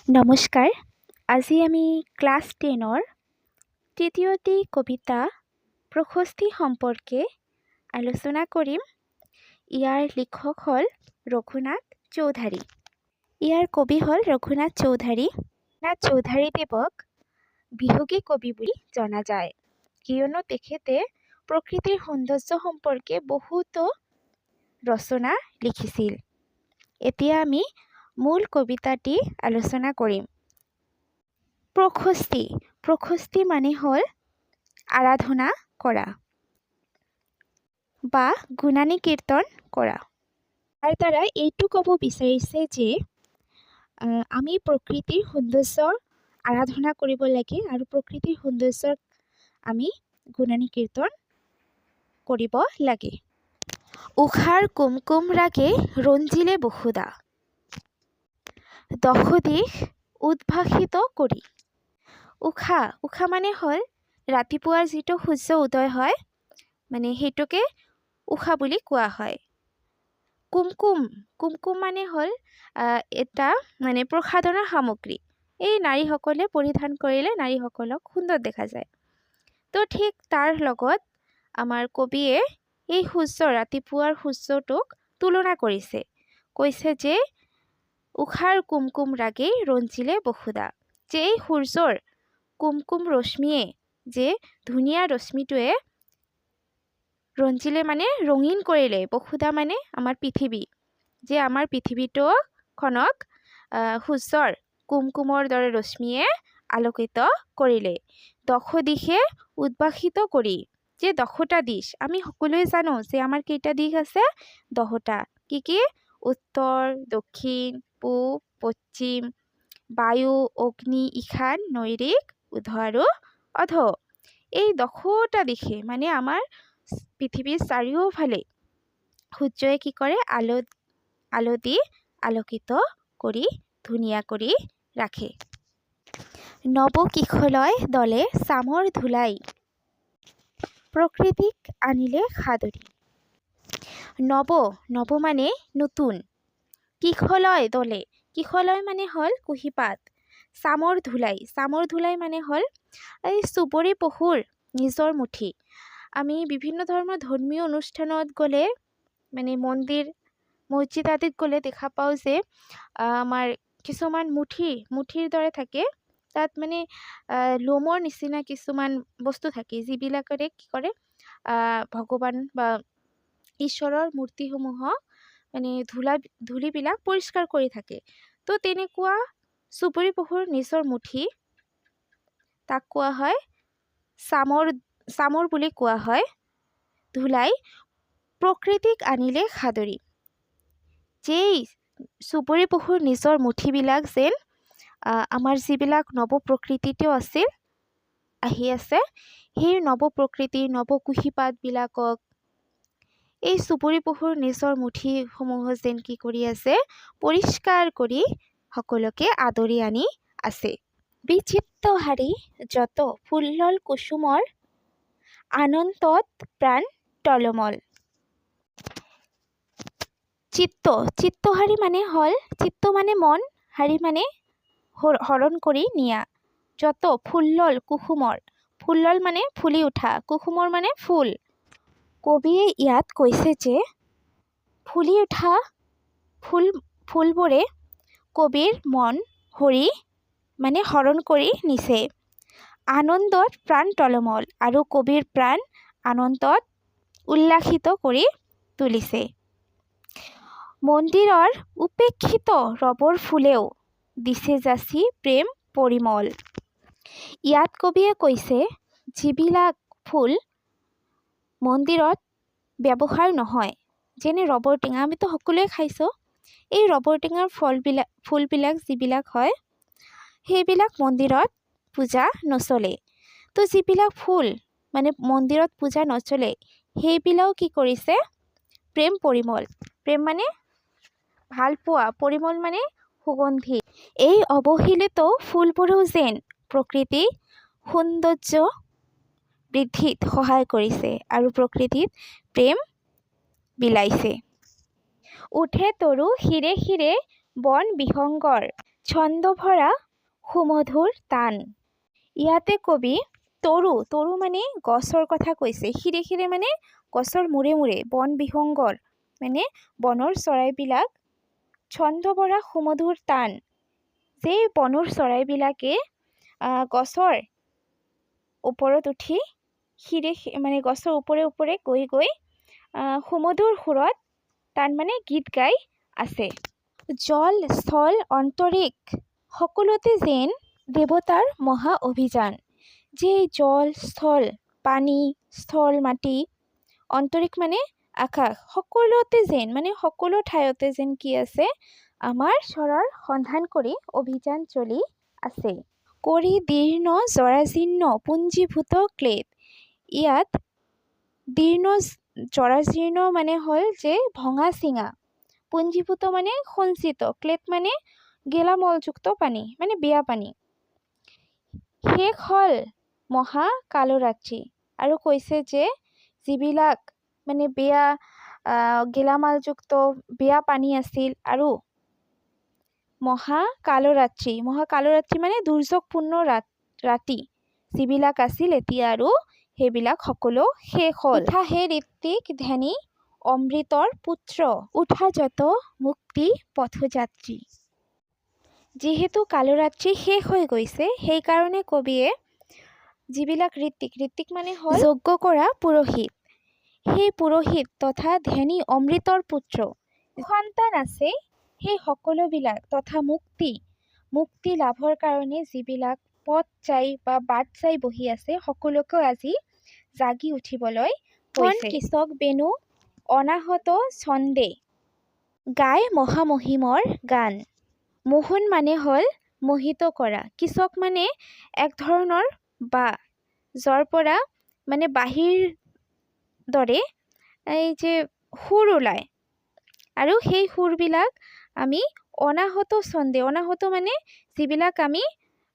নমস্কাৰ। আজি আমি ক্লাছ 10ৰ তৃতীয়টি কবিতা প্ৰশস্তি সম্পৰ্কে আলোচনা কৰিম। ইয়াৰ লিখক হ'ল ৰঘুনাথ চৌধাৰী। ইয়াৰ কবি হ'ল ৰঘুনাথ চৌধাৰী। ৰঘুনাথ চৌধাৰীদেৱক বিহুগী কবি বুলি জনা যায়, কিয়নো তেখেতে প্ৰকৃতিৰ সৌন্দৰ্য সম্পৰ্কে বহুতো ৰচনা লিখিছিল। এতিয়া আমি মূল কবিতাটি আলোচনা কৰিম। প্ৰশস্তি। প্ৰশস্তি মানে হ'ল আৰাধনা কৰা বা গুণানী কীৰ্তন কৰা। তাৰ দ্বাৰা এইটো ক'ব বিচাৰিছে যে আমি প্ৰকৃতিৰ সৌন্দৰ্যৰ আৰাধনা কৰিব লাগে আৰু প্ৰকৃতিৰ সৌন্দৰ্যক আমি গুণানী কীৰ্তন কৰিব লাগে। উষাৰ কুমকুম ৰাগে ৰঞ্জিলে বসুধা, দশদিশ উদ্ভাসিত কৰি। উষা মানে হ'ল ৰাতিপুৱাৰ যিটো সূৰ্য উদয় হয়, মানে সেইটোকে উষা বুলি কোৱা হয়। কুমকুম মানে হ'ল এটা মানে প্ৰসাধনৰ সামগ্ৰী। এই নাৰীসকলে পৰিধান কৰিলে নাৰীসকলক সুন্দৰ দেখা যায়। তো ঠিক তাৰ লগত আমাৰ কবিয়ে এই ৰাতিপুৱাৰ সূৰ্যটোক তুলনা কৰিছে। কৈছে যে উষাৰ কুমকুম ৰাগে ৰঞ্জিলে বসুধা, যে এই সূৰ্যৰ কুমকুম ৰশ্মিয়ে, যে ধুনীয়া ৰশ্মিটোৱে ৰঞ্জিলে মানে ৰঙীন কৰিলে, বসুধা মানে আমাৰ পৃথিৱী, যে আমাৰ পৃথিৱীখনক সূৰ্যৰ কুমকুমৰ দৰে ৰশ্মিয়ে আলোকিত কৰিলে। দশদিশে উদ্ভাসিত কৰি, যে 10টা দিশ, আমি সকলোৱে জানো যে আমাৰ কেইটা দিশ আছে? 10টা। কি? উত্তৰ, দক্ষিণ, পূব, পশ্চিম, বায়ু, অগ্নি, ঈশান, নৈৰিক, উধ আৰু অধ। এই 10টা দিশে মানে আমাৰ পৃথিৱীৰ চাৰিওফালে সূৰ্যই কি কৰে? আলো দি আলোকিত কৰি ধুনীয়া কৰি ৰাখে। নৱকিশলয় দলে চামৰ ধূলাই, প্ৰকৃতিক আনিলে সাদৰি। নৱ মানে নতুন। কিশলয় দলে, কিশলয় মানে হ'ল কুঁহিপাত। চামৰ ধূলাই মানে হ'ল এই চুবুৰী পহুৰ নিজৰ মুঠি। আমি বিভিন্ন ধৰণৰ ধৰ্মীয় অনুষ্ঠানত গ'লে, মানে মন্দিৰ মছজিদ আদিত গ'লে দেখা পাওঁ যে আমাৰ কিছুমান মুঠিৰ দৰে থাকে। তাত মানে লোমৰ নিচিনা কিছুমান বস্তু থাকে, যিবিলাকেৰে কি কৰে? ভগৱান বা ঈশ্বৰৰ মূৰ্তিসমূহক মানে ধূলিবিলাক পৰিষ্কাৰ কৰি থাকে। তো তেনেকুৱা চুবুৰী পহুৰ নিজৰ মুঠি, তাক কোৱা হয় চামৰ বুলি কোৱা হয়। ধূলাই প্ৰকৃতিক আনিলে সাদৰি, যেই চুবুৰী পহুৰ নিজৰ মুঠিবিলাক যেন আমাৰ যিবিলাক নৱপ্ৰকৃতিটো আছিল, আহি আছে, সেই নৱপ্ৰকৃতি নৱকুঁহিপাতবিলাকক এই চুবুৰী পহুৰ নিজৰ মুঠিসমূহ যেন কি কৰি আছে? পৰিষ্কাৰ কৰি সকলোকে আদৰি আনি আছে। বিচিত্ৰ হাৰি যত ফুল্লল কুসুমৰ, আনন্দত প্ৰাণ টলমল। চিত্তহাৰী মানে হ'ল, চিত্ত মানে মন, হাৰি মানে হৰণ কৰি নিয়া। যত ফুল্লল কুসুমৰ, ফুল্লল মানে ফুলি উঠা, কুসুমৰ মানে ফুল। কবিয়ে ইয়াত কৈছে যে ফুলি উঠা ফুলবোৰে কবিৰ মন মানে হৰণ কৰি নিছে। আনন্দত প্ৰাণ টলমল, আৰু কবিৰ প্ৰাণ আনন্দত উল্লাসিত কৰি তুলিছে। মন্দিৰৰ উপেক্ষিত ৰবৰ ফুলেও দিছে যাচি প্ৰেম পৰিমল। ইয়াত কবিয়ে কৈছে যিবিলাক ফুল মন্দিৰত ব্যৱহাৰ নহয়, যেনে ৰবৰ টেঙা, আমিতো সকলোৱে খাইছোঁ। এই ৰবৰ টেঙাৰ ফুলবিলাক যিবিলাক হয়, সেইবিলাক মন্দিৰত পূজা নচলে। তো যিবিলাক ফুল মানে মন্দিৰত পূজা নচলে, সেইবিলাকো কি কৰিছে? প্ৰেম পৰিমল। প্ৰেম মানে ভাল পোৱা, পৰিমল মানে সুগন্ধি। এই অৱহেলিত ফুলবোৰেও যেন প্ৰকৃতিৰ সৌন্দৰ্য বৃদ্ধিত সহায় কৰিছে আৰু প্ৰকৃতিত প্ৰেম বিলাইছে। উঠে তৰু শিৰে শিৰে বন বিহংগৰ, ছন্দভৰা সুমধুৰ তান। ইয়াতে কবি তৰু মানে গছৰ কথা কৈছে। শিৰে শিৰে মানে গছৰ মূৰে মূৰে বন বিহংগৰ মানে বনৰ চৰাইবিলাক ছন্দভৰা সুমধুৰ তান, যে বনৰ চৰাইবিলাকে গছৰ ওপৰত উঠি শিৰে মানে গছৰ ওপৰে ওপৰে গৈ গৈ সুমধুৰ সুৰত তান মানে গীত গাই আছে। জল স্থল অন্তৰিক্ষ সকলোতে যেন দেৱতাৰ মহা অভিযান। যে জল স্থল পানী, স্থল মাটি, অন্তৰিক্ষ মানে আকাশ, সকলোতে যেন মানে সকলো ঠাইতে যেন কি আছে, আমাৰ ঈশ্বৰৰ সন্ধান কৰি অভিযান চলি আছে। কৰি দীৰ্ণ জৰাজীৰ্ণ পুঞ্জীভূত ক্লেদ। ইয়াত দীৰ্ণ জৰাজীৰ্ণ মানে হ'ল যে ভঙা চিঙা, পুঞ্জীভূত মানে সঞ্চিত, ক্লেদ মানে গেলামলযুক্ত পানী মানে বেয়া পানী। শেষ হ'ল মহা কালৰাত্ৰি। আৰু কৈছে যে যিবিলাক মানে বেয়া গেলামালযুক্ত বেয়া পানী আছিল আৰু মহা কালৰাত্ৰি মানে দুৰ্যোগপূৰ্ণ ৰাতি যিবিলাক আছিল, এতিয়া আৰু সেইবিলাক সকলো শেষ হ'ল। উঠা হে ঋত্বিক ধ্যানী অমৃতৰ পুত্ৰ, উঠা যত মুক্তি পথযাত্ৰী। যিহেতু কালৰাত্ৰি শেষ হৈ গৈছে, সেইকাৰণে কবিয়ে যিবিলাক ঋত্বিক মানে হ'ল যজ্ঞ কৰা পুৰোহিত, সেই পুৰোহিত তথা ধ্যানী অমৃতৰ পুত্ৰ সন্তান আছে, সেই সকলোবিলাক তথা মুক্তি লাভৰ কাৰণে যিবিলাক পথ চাই বা বাট চাই বহি আছে, সকলোকে আজি জাগি উঠিবলৈ কৈছে। কৃষক বেনু অনাহত ছন্দে গাই মহামহিমৰ গান। মোহন মানে হ'ল মোহিত কৰা, কৃষক মানে এক ধৰণৰ বা, যৰ পৰা মানে বাঁহীৰ দৰে এই যে সুৰ ওলায়, আৰু সেই সুৰবিলাক আমি অনাহত ছন্দে, অনাহত মানে যিবিলাক আমি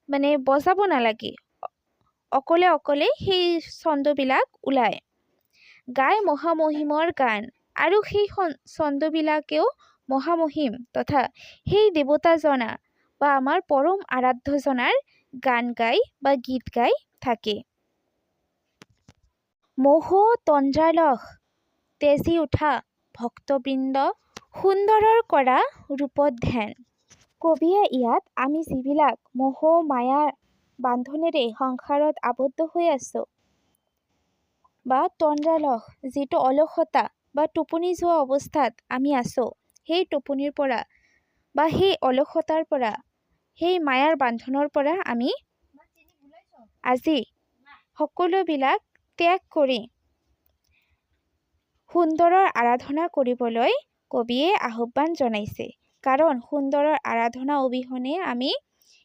মানে বজাব নালাগে, অকলে অকলে সেই ছন্দবিলাক ওলায়। গাই মহামহিমৰ গান, আৰু সেই ছন্দবিলাকেও মহামহিম তথা সেই দেৱতাজনা বা আমাৰ পৰম আৰাধ্যজনাৰ গান গাই বা গীত গাই থাকে। মোহ তন্দ্ৰালহ তেজি উঠা ভক্তবৃন্দ, সুন্দৰৰ কৰা ৰূপত ধ্যান। কবিয়ে ইয়াত আমি যিবিলাক মোহ মায়াৰ বান্ধোনেৰে সংসাৰত আবদ্ধ হৈ আছোঁ, বা তন্দ্ৰালহ যিটো অলসতা বা টোপনি যোৱা অৱস্থাত আমি আছোঁ, সেই টোপনিৰ পৰা বা সেই অলসতাৰ পৰা, সেই মায়াৰ বান্ধনৰ পৰা আমি আজি সকলোবিলাক ত্যাগ কৰি সুন্দৰৰ আৰাধনা কৰিবলৈ কবিয়ে আহ্বান জনাইছে। কাৰণ সুন্দৰৰ আৰাধনা অবিহনে আমি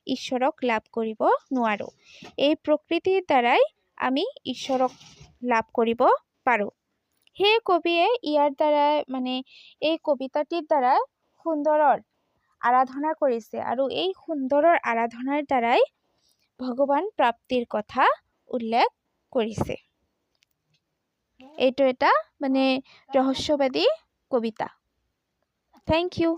ঈশ্বৰক লাভ কৰিব নোৱাৰোঁ। এই প্ৰকৃতিৰ দ্বাৰাই আমি ঈশ্বৰক লাভ কৰিব পাৰোঁ। সেই কবিয়ে ইয়াৰ দ্বাৰা মানে এই কবিতাটিৰ দ্বাৰা সুন্দৰৰ আৰাধনা কৰিছে, আৰু এই সুন্দৰৰ আৰাধনাৰ দ্বাৰাই ভগৱান প্ৰাপ্তিৰ কথা উল্লেখ কৰিছে। এইটো এটা মানে ৰহস্যবাদী কবিতা। Thank U.